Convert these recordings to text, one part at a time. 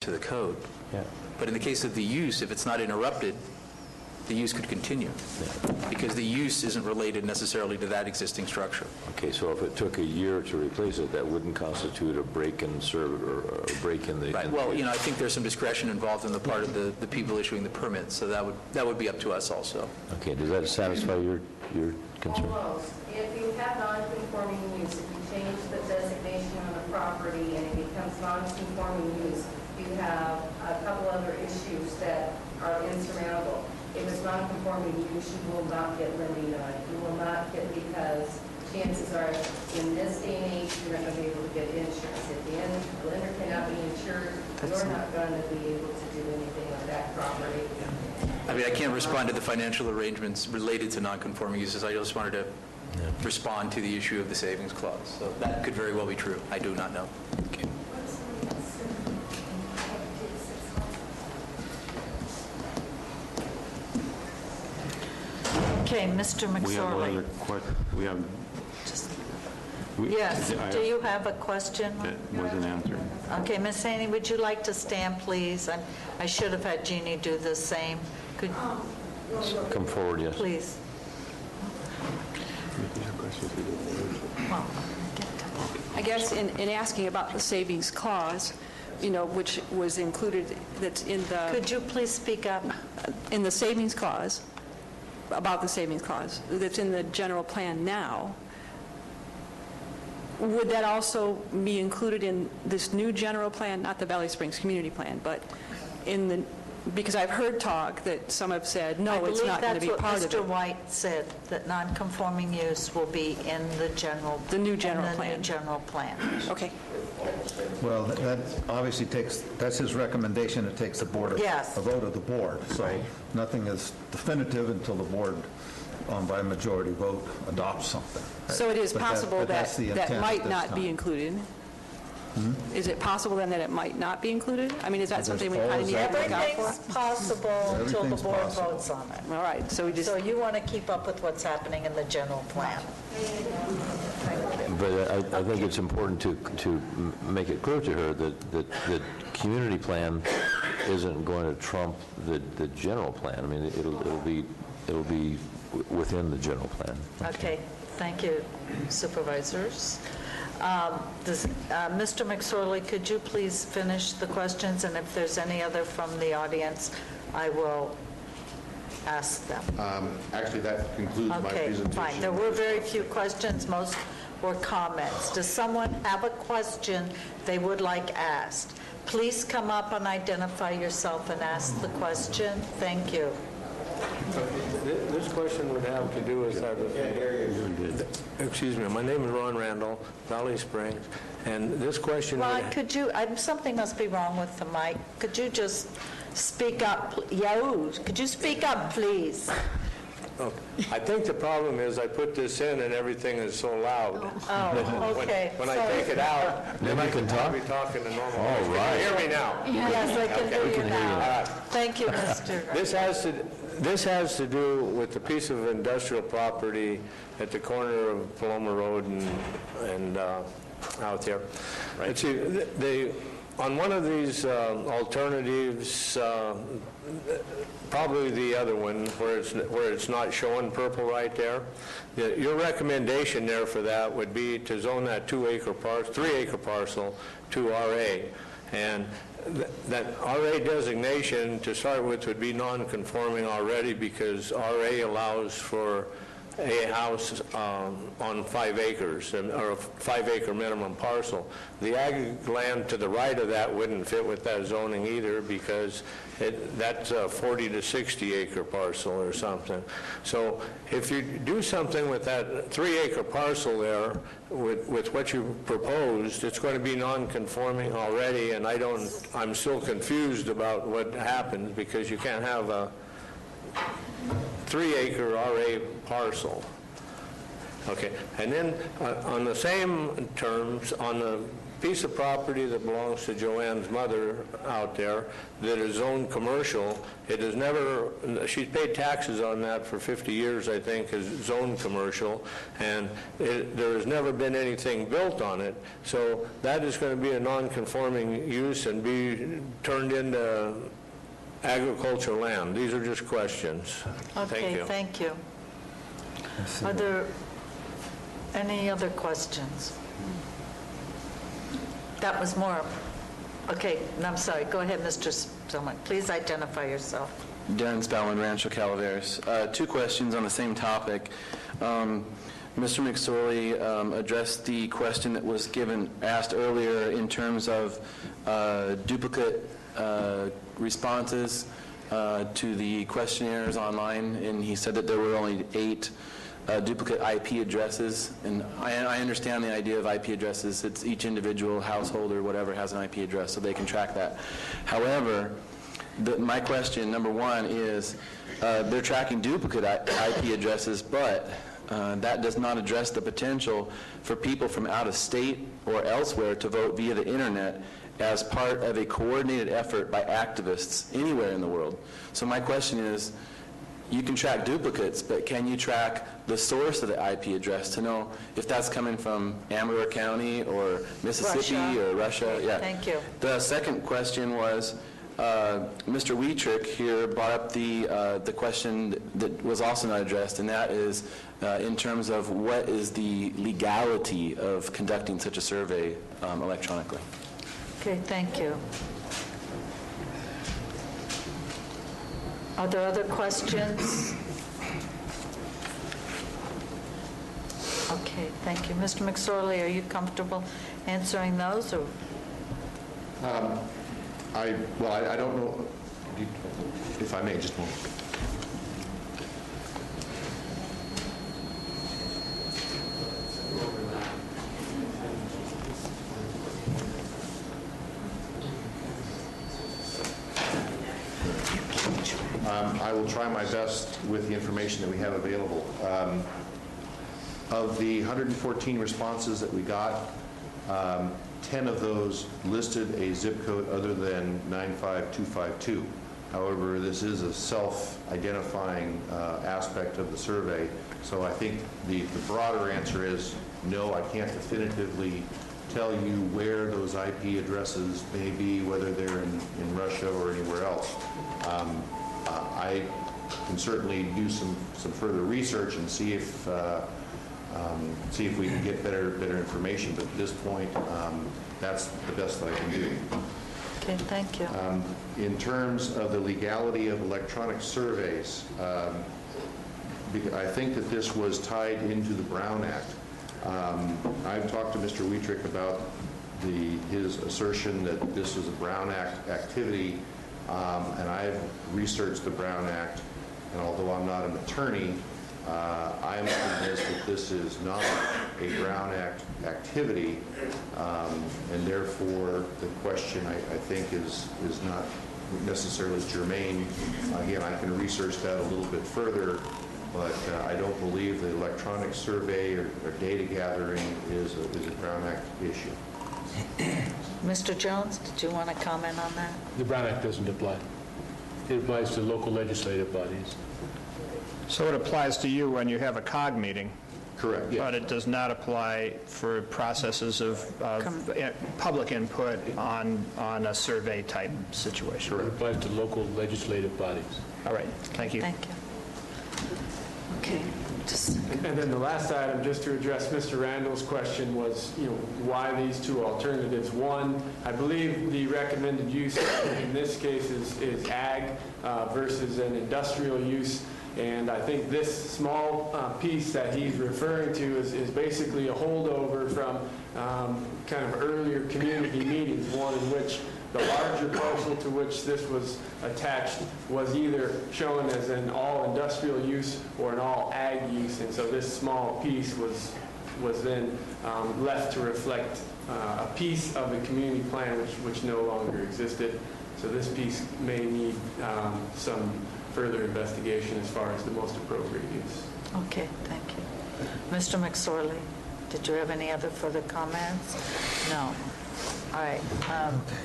to the code. Yeah. But in the case of the use, if it's not interrupted, the use could continue, because the use isn't related necessarily to that existing structure. Okay, so if it took a year to replace it, that wouldn't constitute a break in serve or a break in the... Right. Well, I think there's some discretion involved on the part of the people issuing the permit, so that would be up to us also. Okay, does that satisfy your concern? Almost. If you have non-conforming use, if you change the designation on the property and it becomes non-conforming use, you have a couple other issues that are insurmountable. If it's non-conforming use, you will not get lending on it. You will not get, because chances are, in this day and age, you're not going to be able to get insurance. If the lender cannot be insured, you're not going to be able to do anything on that property. I mean, I can't respond to the financial arrangements related to non-conforming uses. I just wanted to respond to the issue of the savings clause. So that could very well be true. I do not know. Okay. Okay, Mr. McSorley. We have Yes, do you have a question? That wasn't answered. Okay, Ms. Haney, would you like to stand, please? I should have had Jeannie do the same. Could Come forward, yes. please? Well, I guess in asking about the savings clause, which was included, that's in the... could you please speak up? In the savings clause, about the savings clause, that's in the general plan now, would that also be included in this new general plan, not the Valley Springs Community Plan, but in the... Because I've heard talk that some have said, no, it's not going to be part of it. I believe that's what Mr. White said, that non-conforming use will be in the general... The new general in the plan. new general plan. Okay. Well, that obviously that's his recommendation. It takes a vote of the board. So nothing is definitive until the board, by majority vote, adopts something. So it is possible that might not be included. Is it possible then that it might not be included? I mean, is that something we kind of need to look out for? Everything's possible until the board votes on it. All right, so we just... So you want to keep up with what's happening in the general plan. But I think it's important to make it clear to her that the community plan isn't going to trump the general plan. I mean, it'll be within the general plan. Okay, thank you, supervisors. Mr. McSorley, could you please finish the questions, and if there's any other from the audience, I will ask them. Actually, that concludes my presentation. Okay, fine. There were very few questions. Most were comments. Does someone have a question they would like asked? Please come up and identify yourself and ask the question. Thank you. This question would have to do with excuse me, my name is Ron Randall, Valley Springs, and this question... Ron, could you, something must be wrong with the mic. Could you just speak up? Yahoos, could you speak up, please? Okay. I think the problem is I put this in and everything is so loud. Oh, okay. When I take it out, then I can be talking to normal. All right. Can you hear me now? Yes, I can hear you now. Thank you, Mr. This has to do with the piece of industrial property at the corner of Paloma Road and out there. Right. Let's see, on one of these alternatives, probably the other one where it's not showing purple right there, your recommendation there for that would be to zone that 3-acre parcel to RA. And that RA designation to start with would be non-conforming already, because RA allows for a house on 5 acres, or a 5-acre minimum parcel. The ag land to the right of that wouldn't fit with that zoning either, because that's a 40 to 60 acre parcel or something. So if you do something with that 3-acre parcel there, with what you proposed, it's going to be non-conforming already, and I'm still confused about what happens, because you can't have a 3-acre RA parcel. Okay, and then on the same terms, on the piece of property that belongs to Joanne's mother out there that is zoned commercial. It has never, she's paid taxes on that for 50 years, I think, as zoned commercial, and there has never been anything built on it. So that is going to be a non-conforming use and be turned into agricultural land. These are just questions. Okay, thank you. Are there any other questions? That was more, okay, no, I'm sorry. Go ahead, Mr. Spellman. Please identify yourself. Darren Spellman, Rancho Calaveras. Two questions on the same topic. Mr. McSorley addressed the question that was asked earlier in terms of duplicate responses to the questionnaires online, and he said that there were only 8 duplicate IP addresses, and I understand the idea of IP addresses. It's each individual household or whatever has an IP address, so they can track that. However, my question, number one, is they're tracking duplicate IP addresses, but that does not address the potential for people from out of state or elsewhere to vote via the internet as part of a coordinated effort by activists anywhere in the world. So my question is, you can track duplicates, but can you track the source of the IP address to know if that's coming from Amador County or Mississippi or Russia? Yeah. Thank you. The second question was, Mr. Wietrich here brought up the question that was also not addressed, and that is in terms of what is the legality of conducting such a survey electronically. Okay, thank you. Are there other questions? Okay, thank you. Mr. McSorley, are you comfortable answering those? Or? I don't know, if I may, just a moment. I will try my best with the information that we have available. Of the 114 responses that we got, 10 of those listed a zip code other than 95252. However, this is a self-identifying aspect of the survey, so I think the broader answer is no, I can't definitively tell you where those IP addresses may be, whether they're in Russia or anywhere else. I can certainly do some further research and see if we can get better information, but at this point, that's the best I can do. Okay, thank you. In terms of the legality of electronic surveys, I think that this was tied into the Brown Act. I've talked to Mr. Wietrich about his assertion that this was a Brown Act activity, and I've researched the Brown Act, and although I'm not an attorney, I'm convinced that this is not a Brown Act activity, and therefore the question, I think, is not necessarily germane. Again, I can research that a little bit further, but I don't believe the electronic survey or data gathering is a Brown Act issue. Mr. Jones, did you want to comment on that? The Brown Act doesn't apply. It applies to local legislative bodies. So it applies to you when you have a COG meeting? Correct. But it does not apply for processes of public input on a survey type situation? Correct. It applies to local legislative bodies. All right, thank you. Thank you. Okay. And then the last item, just to address Mr. Randall's question, was, why these two alternatives? One, I believe the recommended use in this case is ag versus an industrial use. And I think this small piece that he's referring to is basically a holdover from kind of earlier community meetings, one in which the larger parcel to which this was attached was either shown as an all-industrial use or an all-ag use. And so this small piece was then left to reflect a piece of the community plan which no longer existed. So this piece may need some further investigation as far as the most appropriate use. Okay, thank you. Mr. McSorley, did you have any other further comments? No. All right.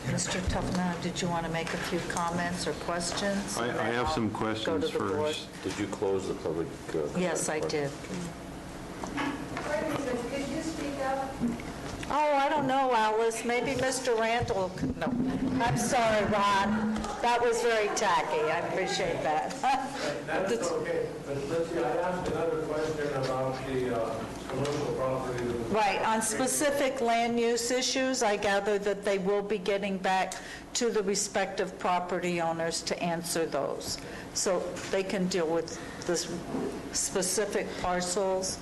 Mr. Tufnell, did you want to make a few comments or questions? I have some questions first. Did you close the public? Yes, I did. Could you speak up? Oh, I don't know, Alice. Maybe Mr. Randall could, no. I'm sorry, Ron. That was very tacky. I appreciate that. That's okay, but let's see, I asked another question about the commercial property. Right, on specific land use issues, I gather that they will be getting back to the respective property owners to answer those. So they can deal with the specific parcels.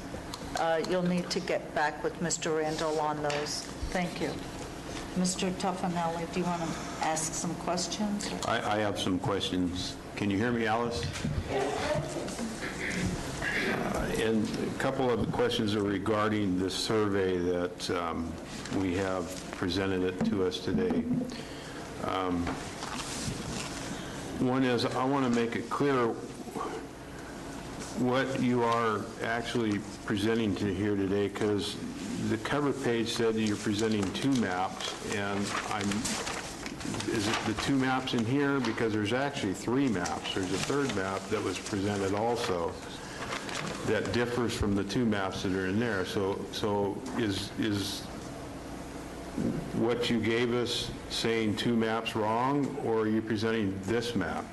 You'll need to get back with Mr. Randall on those. Thank you. Mr. Tuffanelli, do you want to ask some questions? I have some questions. Can you hear me, Alice? And a couple of the questions are regarding the survey that we have presented it to us today. One is, I want to make it clear what you are actually presenting to here today, because the cover page said that you're presenting 2 maps, and is it the 2 maps in here? Because there's actually 3 maps. There's a 3rd map that was presented also that differs from the 2 maps that are in there. So is what you gave us saying 2 maps wrong, or are you presenting this map?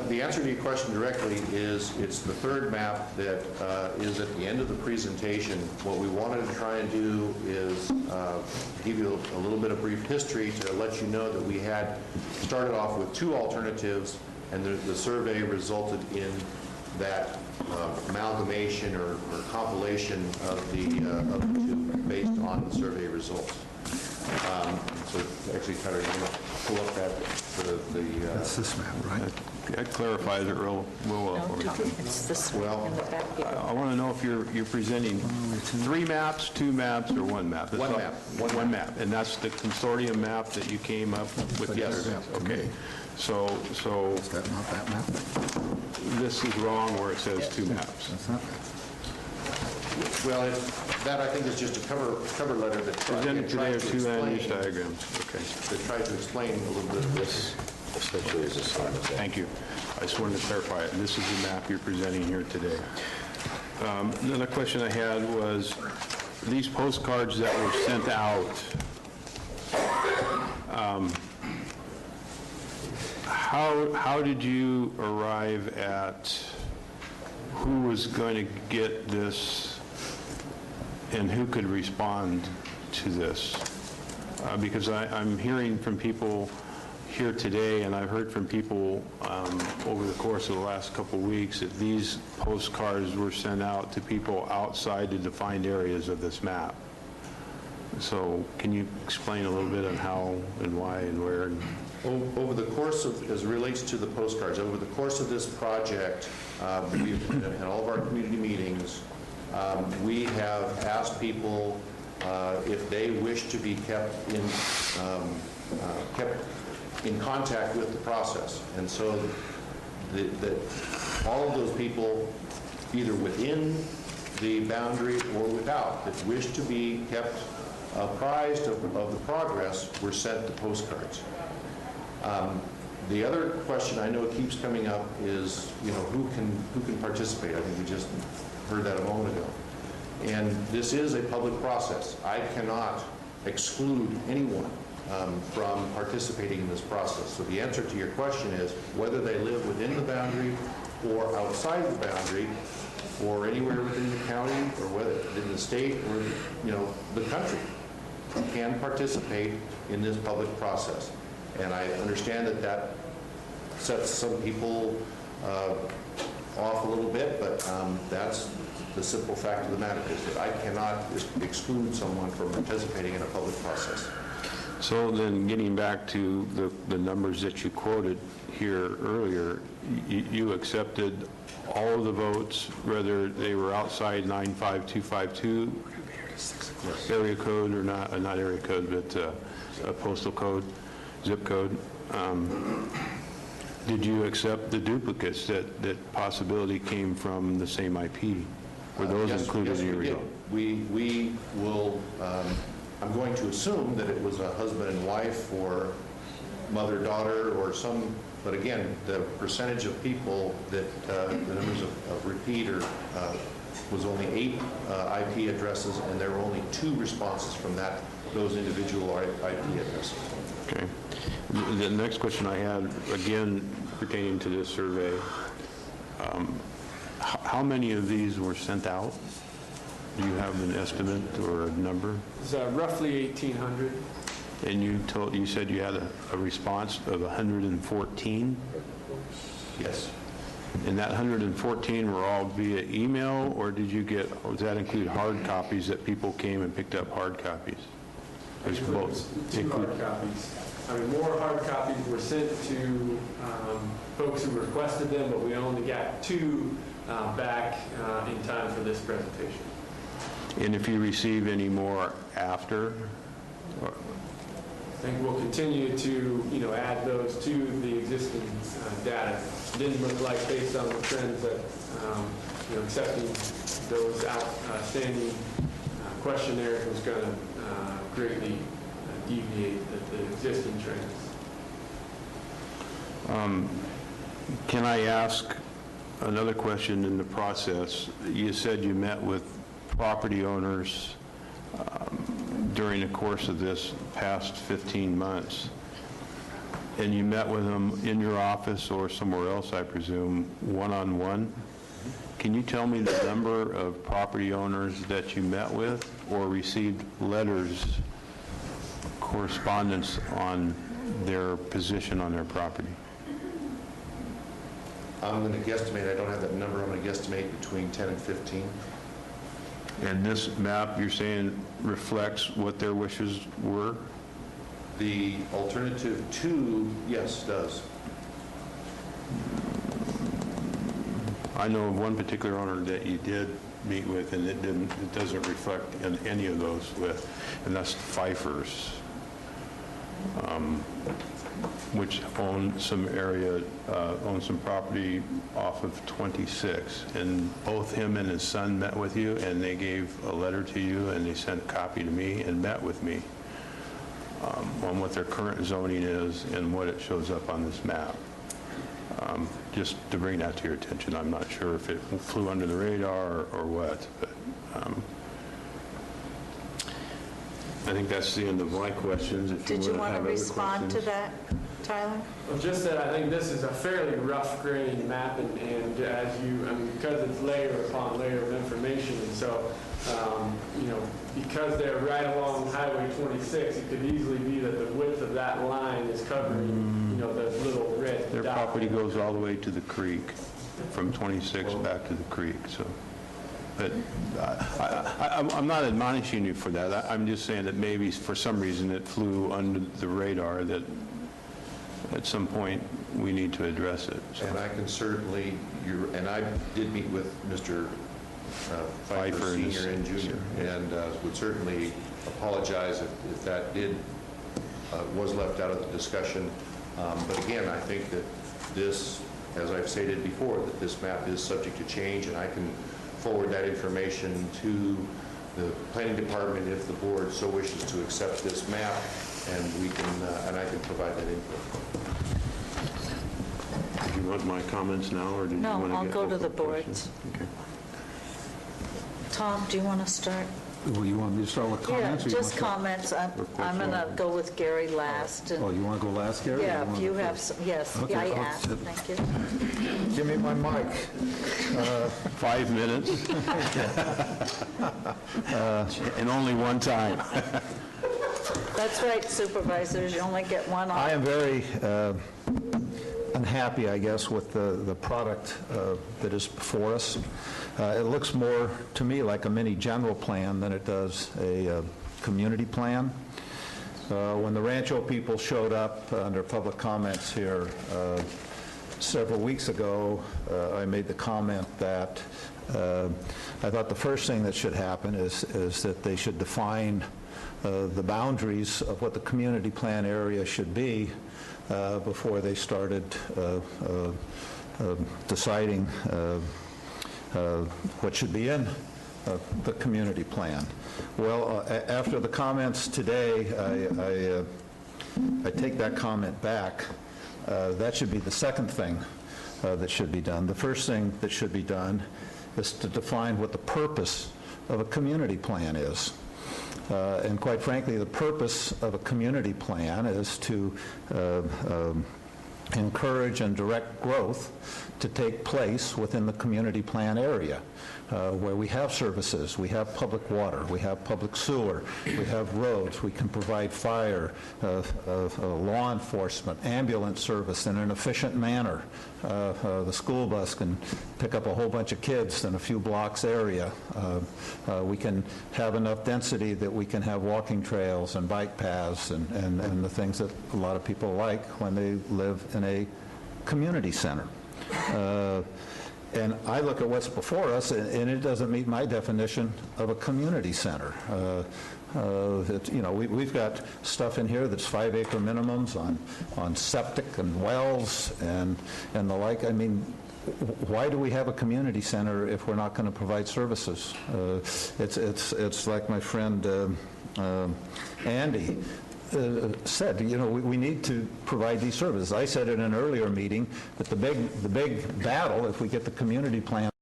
The answer to your question directly is it's the 3rd map that is at the end of the presentation. What we wanted to try and do is give you a little bit of brief history to let you know that we had started off with 2 alternatives, and the survey resulted in that amalgamation or compilation of the 2 based on the survey results. So actually, Tyler, you want to pull up That's this map, right? That clarifies it real well for me. It's this one in the back here. I want to know if you're presenting 3 maps, 2 maps, or 1 map. One map. One map, and that's the consortium map that you came up with? Yes. Okay. So Is that not that map? this is wrong where it says 2 maps. That's not. Well, that I think is just a cover letter that Presented today are 2 land use explain, diagrams. Okay. that tries to explain a little bit of this. Essentially, is a sign of that. Thank you. I just wanted to clarify it. This is the map you're presenting here today. Another question I had was, these postcards that were sent out, how did you arrive at who was going to get this and who could respond to this? Because I'm hearing from people here today, and I've heard from people over the course of the last couple of weeks, that these postcards were sent out to people outside the defined areas of this map. So can you explain a little bit on how and why and where? Over the course of, as it relates to the postcards, over the course of this project, we've, in all of our community meetings, we have asked people if they wish to be kept in contact with the process. And so all of those people, either within the boundary or without, that wish to be kept apprised of the progress, were sent the postcards. The other question I know keeps coming up is, who can participate? I think we just heard that a moment ago. And this is a public process. I cannot exclude anyone from participating in this process. So the answer to your question is whether they live within the boundary or outside the boundary or anywhere within the county or whether within the state or the country can participate in this public process. And I understand that sets some people off a little bit, but that's the simple fact of the matter, is that I cannot exclude someone from participating in a public process. So then, getting back to the numbers that you quoted here earlier, you accepted all of the votes, whether they were outside 95252 area code or not area code, but postal code, zip code. Did you accept the duplicates that possibility came from the same IP? Were those Yes, included yes, in your we did. report? We will, I'm going to assume that it was a husband and wife or mother-daughter or some, but again, the percentage of people that, the numbers of repeat was only 8 IP addresses, and there were only 2 responses from those individual IP addresses. Okay. The next question I had, again, pertaining to this survey, how many of these were sent out? Do you have an estimate or a number? It's roughly 1,800. And you said you had a response of 114? Yes. And that 114 were all via email, or does that include hard copies that people came and picked up hard copies? There's both. 2 hard copies. I mean, more hard copies were sent to folks who requested them, but we only got 2 back in time for this presentation. And if you receive any more after? I think we'll continue to, add those to the existing data. Didn't look like, based on the trends, that, accepting those outstanding questionnaires was going to greatly deviate the existing trends. Can I ask another question in the process? You said you met with property owners during the course of this past 15 months, and you met with them in your office or somewhere else, I presume, one-on-one. Can you tell me the number of property owners that you met with or received letters, correspondence on their position on their property? I'm going to guesstimate, I don't have that number, I'm going to guesstimate between 10 and 15. And this map, you're saying, reflects what their wishes were? The alternative 2, yes, does. I know of one particular owner that you did meet with, and it doesn't reflect in any of those with, and that's Pfeiffer's, which own some property off of 26. And both him and his son met with you, and they gave a letter to you, and they sent a copy to me and met with me on what their current zoning is and what it shows up on this map. Just to bring that to your attention. I'm not sure if it flew under the radar or what, but I think that's the end of my questions. If Did you wanna want to have other respond to questions. that, Tyler? Well, just that I think this is a fairly rough grain map, and because it's layer upon layer of information, and so, because they're right along Highway 26, it could easily be that the width of that line is covering, the little red Their dot. property goes all the way to the creek, from 26 back to the creek, so. But I'm not admonishing you for that. I'm just saying that maybe for some reason it flew under the radar, that at some point we need to address it. So. And I can certainly, and I did meet with Mr. Pfeiffer Sr. and Jr., and would certainly apologize if that was left out of the discussion. But again, I think that this, as I've stated before, that this map is subject to change, and I can forward that information to the planning department if the board so wishes to accept this map, and I can provide that info. Do you want my comments now, or do you want to No, I'll get go to open the questions? boards. Okay. Tom, do you want to start? Well, you want me to start with comments? Yeah, or you just want comments. I'm going to go with Gary last. And Oh, you want to go last, Gary? or yeah, want if to you go have first? some, yes, Okay, I I'll asked, sit. thank you. Give me my mic. 5 minutes? And only one time. That's right, supervisors, you only get one I on. am very unhappy, I guess, with the product that is before us. It looks more, to me, like a mini general plan than it does a community plan. When the Rancho people showed up under public comments here several weeks ago, I made the comment that I thought the first thing that should happen is that they should define the boundaries of what the community plan area should be before they started deciding what should be in the community plan. Well, after the comments today, I take that comment back. That should be the second thing that should be done. The first thing that should be done is to define what the purpose of a community plan is. And quite frankly, the purpose of a community plan is to encourage and direct growth to take place within the community plan area, where we have services, we have public water, we have public sewer, we have roads, we can provide fire, law enforcement, ambulance service in an efficient manner. The school bus can pick up a whole bunch of kids in a few blocks area. We can have enough density that we can have walking trails and bike paths and the things that a lot of people like when they live in a community center. And I look at what's before us, and it doesn't meet my definition of a community center. We've got stuff in here that's 5-acre minimums on septic and wells and the like. I mean, why do we have a community center if we're not going to provide services? It's like my friend Andy said, we need to provide these services. I said in an earlier meeting that the big battle, if we get the community plan